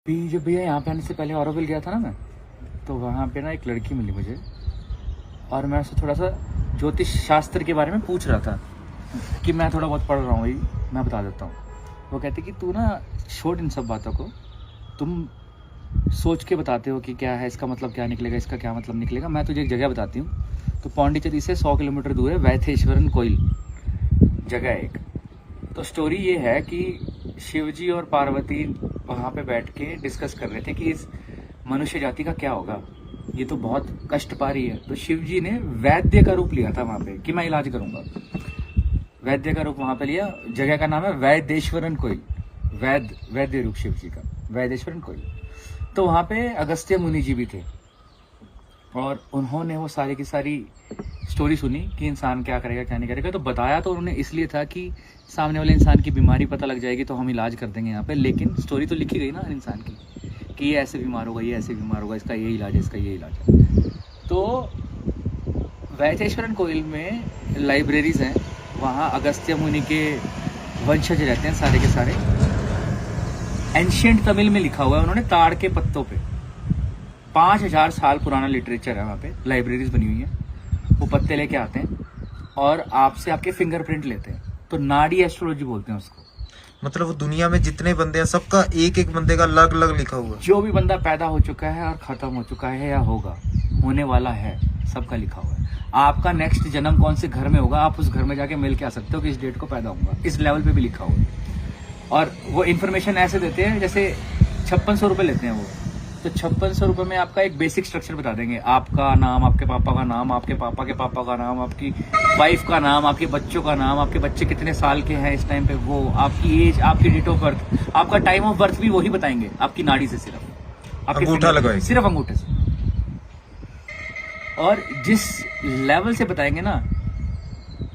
जब भैया यहाँ पे आने से पहले ऑरोविल गया था ना मैं, तो वहाँ पे ना एक लड़की मिली मुझे और मैं उससे थोड़ा सा ज्योतिष शास्त्र के बारे में पूछ रहा था कि मैं थोड़ा बहुत पढ़ रहा हूँ, मैं बता देता हूँ। वो कहते कि तू ना छोड़ इन सब बातों को, तुम सोच के बताते हो कि क्या है इसका मतलब, क्या निकलेगा, इसका क्या मतलब निकलेगा। मैं तुझे एक जगह बताती हूँ। तो पौंडीचेरी से 100 किलोमीटर दूर है वैथेश्वरन कोइल जगह है एक। तो स्टोरी ये है कि शिवजी और पार्वती वहाँ पे बैठ के डिस्कस कर रहे थे कि इस मनुष्य जाति का क्या होगा, ये तो बहुत कष्ट पा रही है। तो शिवजी ने वैद्य का रूप लिया था वहाँ पे कि मैं इलाज करूंगा। वैद्य का रूप वहाँ पे लिया। जगह का नाम है वैदेश्वरन कोइल। वैद्य रूप शिवजी का वैदेश्वरन कोइल। तो वहाँ पे अगस्त्य मुनि जी भी थे और उन्होंने वो सारी की सारी स्टोरी सुनी कि इंसान क्या करेगा क्या नहीं करेगा। तो बताया तो उन्होंने इसलिए था कि सामने वाले इंसान की बीमारी पता लग जाएगी तो हम इलाज कर देंगे यहाँ पे। लेकिन स्टोरी तो लिखी गई ना इंसान की कि ये ऐसे बीमार होगा, ये ऐसे बीमार होगा, इसका ये इलाज है, इसका ये इलाज है। तो वैथेश्वरन कोइल में लाइब्रेरीज हैं, वहाँ अगस्त्य मुनि के वंशज रहते हैं सारे के सारे। एंशियंट तमिल में लिखा हुआ है उन्होंने ताड़ के पत्तों पे। 5000 साल पुराना लिटरेचर है वहाँ पे, लाइब्रेरीज बनी हुई है। वो पत्ते लेके आते हैं और आपसे आपके फिंगरप्रिंट लेते हैं। तो नाड़ी एस्ट्रोलॉजी बोलते हैं उसको। मतलब वो दुनिया में जितने बंदे हैं सबका एक एक बंदे का अलग अलग लिखा हुआ है। जो भी बंदा पैदा हो चुका है और खत्म हो चुका है या होगा, होने वाला है, सबका लिखा हुआ है। आपका नेक्स्ट जन्म कौन से घर में होगा, आप उस घर में जाके मिल के आ सकते हो कि इस डेट को पैदा होगा। इस लेवल पे भी लिखा हुआ है। और वो इन्फॉर्मेशन ऐसे देते हैं जैसे 5600 रुपये लेते हैं वो। तो 5600 रुपये में आपका एक बेसिक स्ट्रक्चर बता देंगे। आपका नाम, आपके पापा का नाम, आपके पापा के पापा का नाम, आपकी वाइफ का नाम, आपके बच्चों का नाम, आपके बच्चे कितने साल के हैं इस टाइम पे, वो आपकी एज, आपकी डेट ऑफ बर्थ, आपका टाइम ऑफ बर्थ भी वही बताएंगे आपकी नाड़ी से। सिर्फ आपके अंगूठा लगाएंगे, सिर्फ अंगूठे से। और जिस लेवल से बताएंगे ना,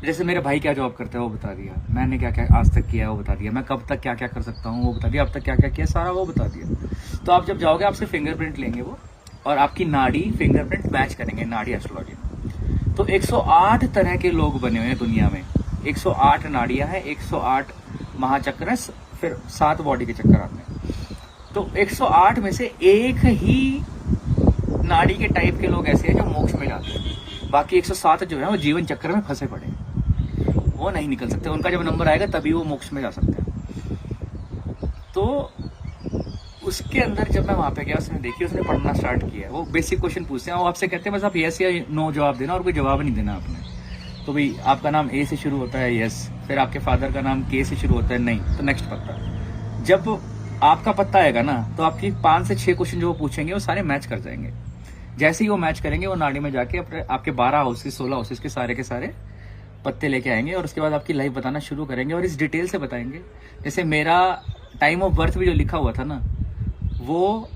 जैसे मेरे भाई क्या जॉब करता है वो बता दिया, मैंने क्या क्या आज तक किया है वो बता दिया, मैं कब तक क्या क्या कर सकता हूँ वो बता दिया, अब तक क्या क्या किया सारा वो बता दिया। तो आप जब जाओगे आपसे फिंगरप्रिंट लेंगे वो और आपकी नाड़ी फिंगरप्रिंट मैच करेंगे नाड़ी एस्ट्रोलॉजी में। तो 108 तरह के लोग बने हुए हैं दुनिया में। 108 नाड़ियां हैं, 108 महाचक्र हैं, फिर 7 बॉडी के चक्कर आते हैं। तो 108 में से एक ही नाड़ी के टाइप के लोग ऐसे हैं जो मोक्ष में जाते हैं। बाकी 107 जो है वो जीवन चक्र में फंसे पड़े हैं, वो नहीं निकल सकते। उनका जब नंबर आएगा तभी वो मोक्ष में जा सकते हैं। तो उसके अंदर जब मैं वहां पे गया, उसने देखी, उसने पढ़ना स्टार्ट किया। वो बेसिक क्वेश्चन पूछते हैं, वो आपसे कहते हैं बस आप यस या नो जवाब देना और कोई जवाब नहीं देना आपने। तो भाई आपका नाम ए से शुरू होता है, यस। फिर आपके फादर का नाम के से शुरू होता है, नहीं। तो नेक्स्ट पत्ता। जब आपका पत्ता आएगा ना तो आपकी 5 से 6 क्वेश्चन जो वो पूछेंगे वो सारे मैच कर जाएंगे। जैसे ही वो मैच करेंगे वो नाड़ी में जाके आपके 12 हाउसेस 16 हाउसेस के सारे पत्ते लेके आएंगे और उसके बाद आपकी लाइफ बताना शुरू करेंगे और इस डिटेल से बताएंगे। जैसे मेरा टाइम ऑफ बर्थ भी जो लिखा हुआ था ना, वो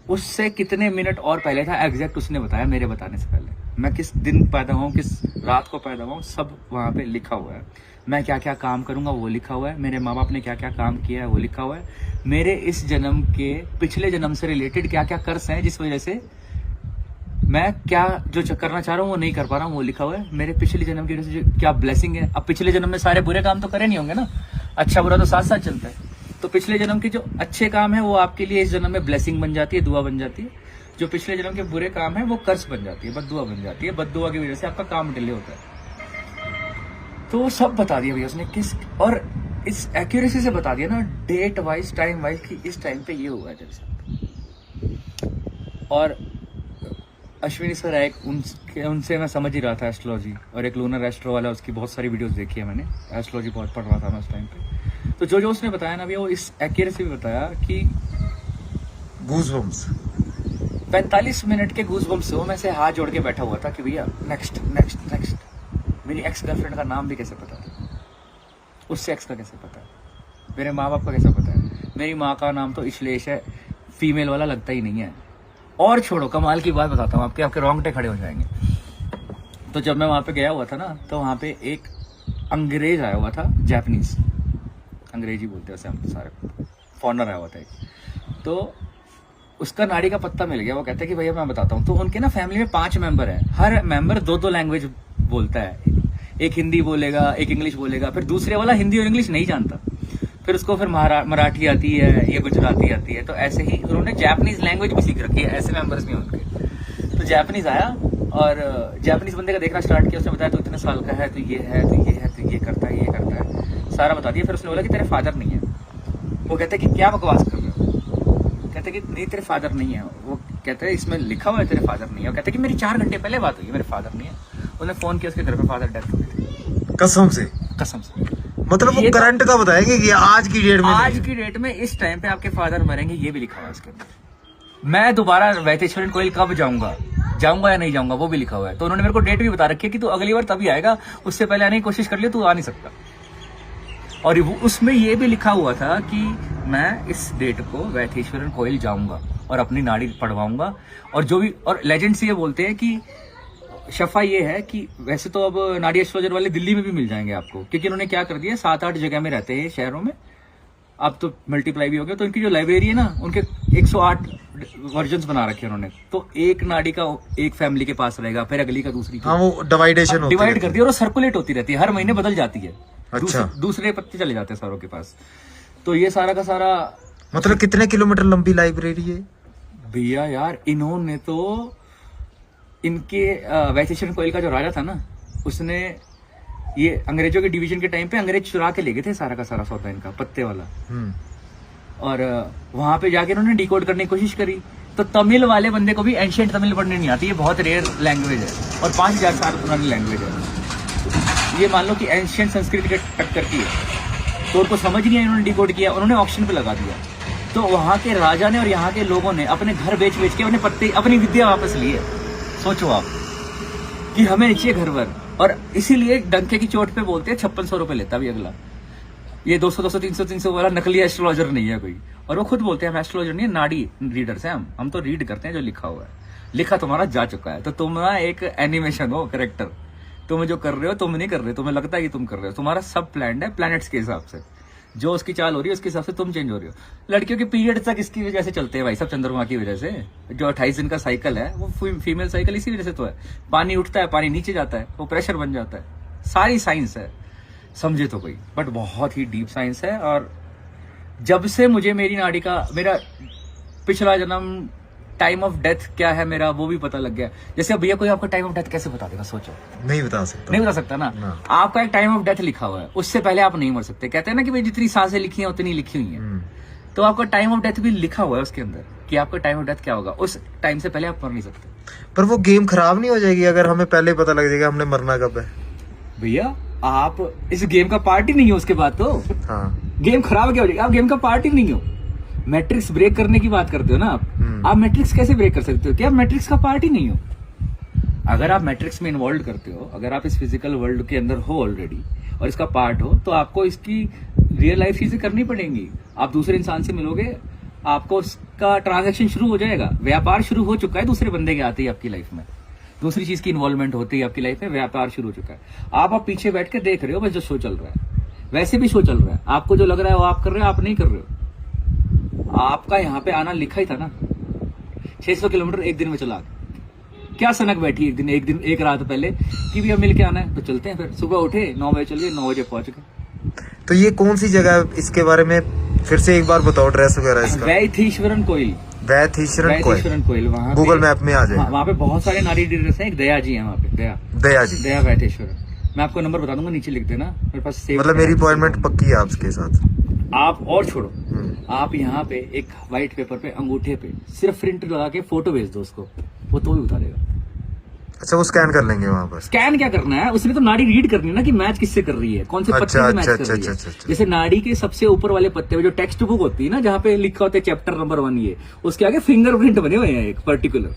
उससे कितने मिनट और पहले था एग्जैक्ट उसने बताया मेरे बताने से पहले। मैं किस दिन पैदा हुआ, किस रात को पैदा हुआ, सब वहाँ पे लिखा हुआ है। मैं क्या क्या काम करूंगा वो लिखा हुआ है। मेरे माँ बाप ने क्या क्या काम किया है वो लिखा हुआ है। मेरे इस जन्म के पिछले जन्म से रिलेटेड क्या क्या कर्स हैं जिस वजह से मैं क्या जो करना चाह रहा हूँ वो नहीं कर पा रहा हूँ, वो लिखा हुआ है। मेरे पिछले जन्म की वजह से क्या ब्लेसिंग है। अब पिछले जन्म में सारे बुरे काम तो करे नहीं होंगे ना, अच्छा बुरा तो साथ साथ चलता है। तो पिछले जन्म के जो अच्छे काम है वो आपके लिए इस जन्म में ब्लेसिंग बन जाती है, दुआ बन जाती है। जो पिछले जन्म के बुरे काम है वो कर्ज बन जाती है, बद्दुआ बन जाती है। बद्दुआ की वजह से आपका काम डिले होता है। तो वो सब बता दिया भैया उसने किस, और इस एक्यूरेसी से बता दिया ना, डेट वाइज टाइम वाइज कि इस टाइम पे ये हुआ है तेरे साथ। और अश्विनी सर है उनसे मैं समझ ही रहा था एस्ट्रोलॉजी, और एक लूनर एस्ट्रो वाला, उसकी बहुत सारी वीडियोस देखी है मैंने। एस्ट्रोलॉजी बहुत पढ़ रहा था मैं उस टाइम पे। तो जो उसने बताया ना भैया, वो इस एक्यूरेसी में बताया कि गूज़बम्प्स 45 मिनट के गूज़बम्प्स से मैं से हाथ जोड़ के बैठा हुआ था कि भैया नेक्स्ट नेक्स्ट नेक्स्ट। मेरी एक्स गर्लफ्रेंड का नाम भी कैसे पता था, उससे एक्स का कैसे पता है, मेरे माँ बाप का कैसे पता है। मेरी माँ का नाम तो इश्लेष है, फीमेल वाला लगता ही नहीं है। और छोड़ो, कमाल की बात बताता हूँ आपके रोंगटे खड़े हो जाएंगे। तो जब मैं वहाँ पे गया हुआ था ना, तो वहाँ पे एक अंग्रेज आया हुआ था, जापानीज, अंग्रेजी बोलते हैं हम सारे, फॉरनर आया हुआ था एक। तो उसका नाड़ी का पत्ता मिल गया। वो कहता है कि भैया मैं बताता हूँ। तो उनके ना फैमिली में 5 मेंबर हैं, हर मेंबर 2-2 लैंग्वेज बोलता है। एक हिंदी बोलेगा, एक इंग्लिश बोलेगा, फिर दूसरे वाला हिंदी और इंग्लिश नहीं जानता। फिर उसको फिर मराठी आती है, ये गुजराती आती है, तो ऐसे ही उन्होंने जापानीज लैंग्वेज भी सीख रखी है, ऐसे मेंबर्स भी उनके। तो जापानीज आया और जापानीज बंदे का देखना स्टार्ट किया, उसने बताया तो इतने साल का है, तो ये है, तो ये है, तो ये करता है, ये करता है, सारा बता दिया। फिर उसने बोला कि तेरे फादर नहीं है। वो कहते कि क्या बकवास कर रहे हो? कहते कि नहीं तेरे फादर नहीं है। वो कहते हैं इसमें लिखा हुआ है तेरे फादर नहीं है। वो कहते कि मेरी 4 घंटे पहले बात हुई, मेरे फादर नहीं है। उन्होंने फोन किया, उसके घर पे फादर डेथ हो गई थी। कसम से? कसम से। मतलब वो करंट का बताएंगे कि आज की डेट में, आज की डेट में इस टाइम पे आपके फादर मरेंगे, ये भी लिखा हुआ है इसके अंदर। मैं दोबारा वैतेश्वरन कोयल कब जाऊंगा या नहीं जाऊंगा, वो भी लिखा हुआ है। तो उन्होंने मेरे को डेट भी बता रखी है कि तू अगली बार तभी आएगा, उससे पहले आने की कोशिश कर लियो, तू आ नहीं सकता। और उसमें ये भी लिखा हुआ था कि मैं इस डेट को वैतेश्वरन कोयल जाऊंगा और अपनी नाड़ी पढ़वाऊंगा। और जो भी, और लेजेंड्स ये बोलते हैं कि शफा ये है कि वैसे तो अब नाड़ी एस्ट्रोलॉजर वाले दिल्ली में भी मिल जाएंगे आपको, क्योंकि उन्होंने क्या कर दिया, 7-8 जगह में रहते हैं शहरों में, अब तो मल्टीप्लाई भी हो गया। तो उनकी जो लाइब्रेरी है ना, उनके 108 वर्जन्स बना रखे हैं उन्होंने। तो एक नाड़ी का एक फैमिली के पास रहेगा, फिर अगली का दूसरी। हाँ, वो डिवाइडेशन डिवाइड कर दी और वो सर्कुलेट होती रहती है, हर महीने बदल जाती है। अच्छा। दूसरे पत्ते चले जाते हैं सारों के पास। तो ये सारा का सारा, मतलब कितने किलोमीटर लंबी लाइब्रेरी है भैया? यार इन्होंने तो इनके वैतेश्वरन कोयल का जो राजा था ना, उसने ये अंग्रेजों के डिवीजन के टाइम पे अंग्रेज चुरा के ले गए थे सारा का सारा सौदा इनका, पत्ते वाला। और वहां पे जाके उन्होंने डिकोड करने की कोशिश करी। तो तमिल वाले बंदे को भी एंशिएंट तमिल पढ़ने नहीं आती, ये बहुत रेयर लैंग्वेज है और 5000 साल पुरानी लैंग्वेज है। ये मान लो कि एंशिएंट संस्कृत के टक्कर की है, तो उनको समझ नहीं आया, इन्होंने डिकोड किया, उन्होंने ऑक्शन पे लगा दिया। तो वहां के राजा ने और यहाँ के लोगों ने अपने घर बेच बेच के अपने पत्ते, अपनी विद्या वापस लिए। सोचो आप कि हमें चाहिए घर भर। और इसीलिए डंके की चोट पे बोलते हैं 5600 रुपए लेता भी अगला। ये 200, 300 वाला नकली एस्ट्रोलॉजर नहीं है कोई। और वो खुद बोलते हैं हम एस्ट्रोलॉजर नहीं है, नाड़ी रीडर्स हैं हम तो रीड करते हैं जो लिखा हुआ है। लिखा तुम्हारा जा चुका है, तो तुम ना एक एनिमेशन हो, करेक्टर। तुम जो कर रहे हो तुम नहीं कर रहे, तुम्हें लगता है कि तुम कर रहे हो, तुम्हारा सब प्लान है प्लैनेट्स के हिसाब से। जो उसकी चाल हो रही है उसके हिसाब से तुम चेंज हो रहे हो। लड़कियों के पीरियड तक इसकी वजह से चलते हैं भाई सब, चंद्रमा की वजह से। जो 28 दिन का साइकिल है वो फीमेल साइकिल इसी वजह से तो है। पानी उठता है, पानी नीचे जाता है, वो प्रेशर बन जाता है। सारी साइंस है, समझे तो कोई, बट बहुत ही डीप साइंस है। और जब से मुझे मेरी नाड़ी का, मेरा पिछला जन्म, टाइम ऑफ डेथ क्या है मेरा, वो भी पता लग गया। जैसे अब भैया कोई आपका टाइम ऑफ डेथ कैसे बता देगा? सोचो, नहीं बता सकता। नहीं बता सकता ना। आपका एक टाइम ऑफ डेथ लिखा हुआ है, उससे पहले आप नहीं मर सकते। कहते हैं ना कि भाई जितनी सांसें लिखी हैं उतनी लिखी हुई हैं। तो आपका टाइम ऑफ डेथ भी लिखा हुआ है उसके अंदर कि आपका टाइम ऑफ डेथ क्या होगा। उस टाइम से पहले आप मर नहीं सकते। पर वो गेम खराब नहीं हो जाएगी अगर हमें पहले पता लग जाएगा हमने मरना कब है? भैया आप इस गेम का पार्ट ही नहीं हो, उसके बाद तो गेम खराब क्या हो जाएगी? आप गेम का पार्ट ही नहीं हो। मैट्रिक्स ब्रेक करने की बात करते हो ना आप मैट्रिक्स कैसे ब्रेक कर सकते हो? कि आप मैट्रिक्स का पार्ट ही नहीं हो। अगर आप मैट्रिक्स में इन्वॉल्व करते हो, अगर आप इस फिजिकल वर्ल्ड के अंदर हो ऑलरेडी और इसका पार्ट हो, तो आपको इसकी रियल लाइफ चीजें करनी पड़ेंगी। आप दूसरे इंसान से मिलोगे, आपको उसका ट्रांजैक्शन शुरू हो जाएगा, व्यापार शुरू हो चुका है। दूसरे बंदे के आते ही आपकी लाइफ में दूसरी चीज की इन्वॉल्वमेंट होती है, आपकी लाइफ में व्यापार शुरू हो चुका है। आप पीछे बैठ के देख रहे हो बस, जो शो चल रहा है वैसे भी शो चल रहा है। आपको जो लग रहा है वो आप कर रहे हो, आप नहीं कर रहे हो। आपका यहाँ पे आना लिखा ही था ना, 600 किलोमीटर एक दिन में चला। क्या सनक बैठी एक रात पहले कि भी अब मिल के आना है, तो चलते हैं। फिर सुबह उठे 9 बजे चल गए, 9 बजे पहुंच गए। तो ये कौन सी जगह है? इसके बारे में फिर से एक बार बताओ, ड्रेस वगैरह इसका। वैतेश्वरन कोयल, वैतेश्वरन कोयल वहाँ गूगल मैप में आ जाए। वहाँ पे बहुत सारे नारी रीडर्स हैं। एक दया जी है वहाँ पे, दया वैतेश्वरन। मैं आपको नंबर बता दूंगा, नीचे लिख देना, मेरे पास सेव। मतलब मेरी अपॉइंटमेंट पक्की है आपके साथ। आप और छोड़ो, आप यहाँ पे एक व्हाइट पेपर पे अंगूठे पे सिर्फ प्रिंट लगा के फोटो भेज दो उसको, वो तो भी बता देगा। अच्छा, वो स्कैन कर लेंगे वहाँ पर? स्कैन क्या करना है, उसने तो नाड़ी रीड करनी है ना कि मैच किससे कर रही है, कौन से पत्ते से मैच कर रही है। जैसे नाड़ी के सबसे ऊपर वाले पत्ते में जो टेक्स्ट बुक होती है ना, जहाँ पे लिखा होता है चैप्टर नंबर 1, ये उसके आगे फिंगरप्रिंट बने हुए हैं एक पर्टिकुलर।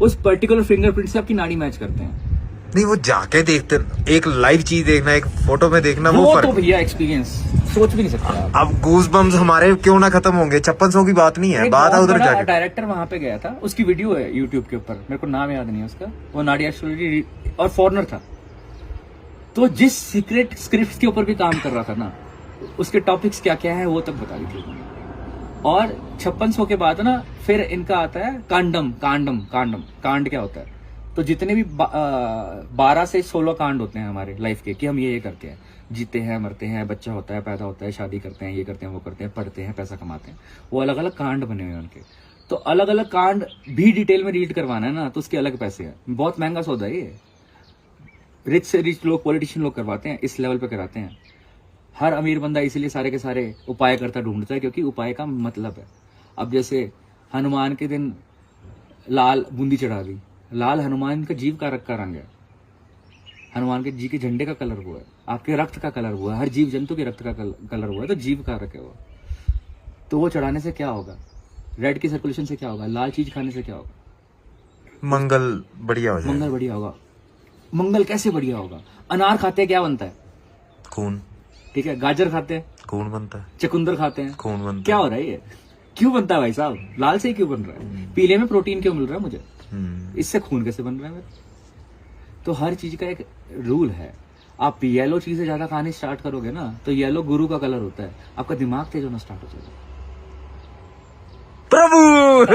उस पर्टिकुलर फिंगरप्रिंट से आपकी नाड़ी मैच करते हैं। नहीं, वो जाके देखते, एक लाइव चीज देखना, एक फोटो में देखना, वो तो भैया एक्सपीरियंस सोच भी नहीं सकते आप। अब गूज बम्स हमारे क्यों ना खत्म होंगे? 5600 की बात नहीं है, बात है उधर जाके। डायरेक्टर वहां पे गया था, उसकी वीडियो है यूट्यूब के ऊपर, मेरे को नाम याद नहीं है उसका। वो नाड़ी एस्ट्रोलॉजी और फॉरनर था, तो जिस सीक्रेट स्क्रिप्ट के ऊपर भी काम कर रहा था ना, उसके टॉपिक्स क्या क्या है वो तक बता दी थी। और 5600 के बाद ना फिर इनका आता है कांड क्या होता है? तो जितने भी 12 से 16 कांड होते हैं हमारे लाइफ के कि हम ये करते हैं, जीते हैं, मरते हैं, बच्चा होता है, पैदा होता है, शादी करते हैं, ये करते हैं, वो करते हैं, पढ़ते हैं, पैसा कमाते हैं, वो अलग अलग कांड बने हुए हैं उनके। तो अलग अलग कांड भी डिटेल में रीड करवाना है ना, तो उसके अलग पैसे हैं। बहुत महंगा सौदा है ये। रिच से रिच लोग, पॉलिटिशियन लोग करवाते हैं, इस लेवल पे कराते हैं। हर अमीर बंदा इसीलिए सारे के सारे उपाय करता ढूंढता है, क्योंकि उपाय का मतलब है। अब जैसे हनुमान के दिन लाल बूंदी चढ़ा दी, लाल हनुमान का जीव का रंग है, हनुमान के जी के झंडे का कलर हुआ है, आपके रक्त का कलर हुआ है, हर जीव जंतु के रक्त का कलर हुआ है, तो जीव का रंग है वो। तो वो चढ़ाने से क्या होगा? रेड की सर्कुलेशन से क्या होगा? लाल चीज खाने से क्या होगा? मंगल बढ़िया हो जाएगा। मंगल बढ़िया होगा। मंगल कैसे बढ़िया होगा? अनार खाते हैं, क्या बनता है? खून। ठीक है। गाजर खाते हैं, खून बनता है। चुकंदर खाते हैं, खून बनता क्या हो रहा है ये? क्यों बनता है भाई साहब? लाल से ही क्यों बन रहा है? पीले में प्रोटीन क्यों मिल रहा है मुझे? इससे खून कैसे बन रहा है मेरा? तो हर चीज का एक रूल है। आप येलो चीजें ज्यादा खाने स्टार्ट करोगे ना, तो येलो गुरु का कलर होता है, आपका दिमाग तेज होना स्टार्ट हो जाएगा। प्रभु।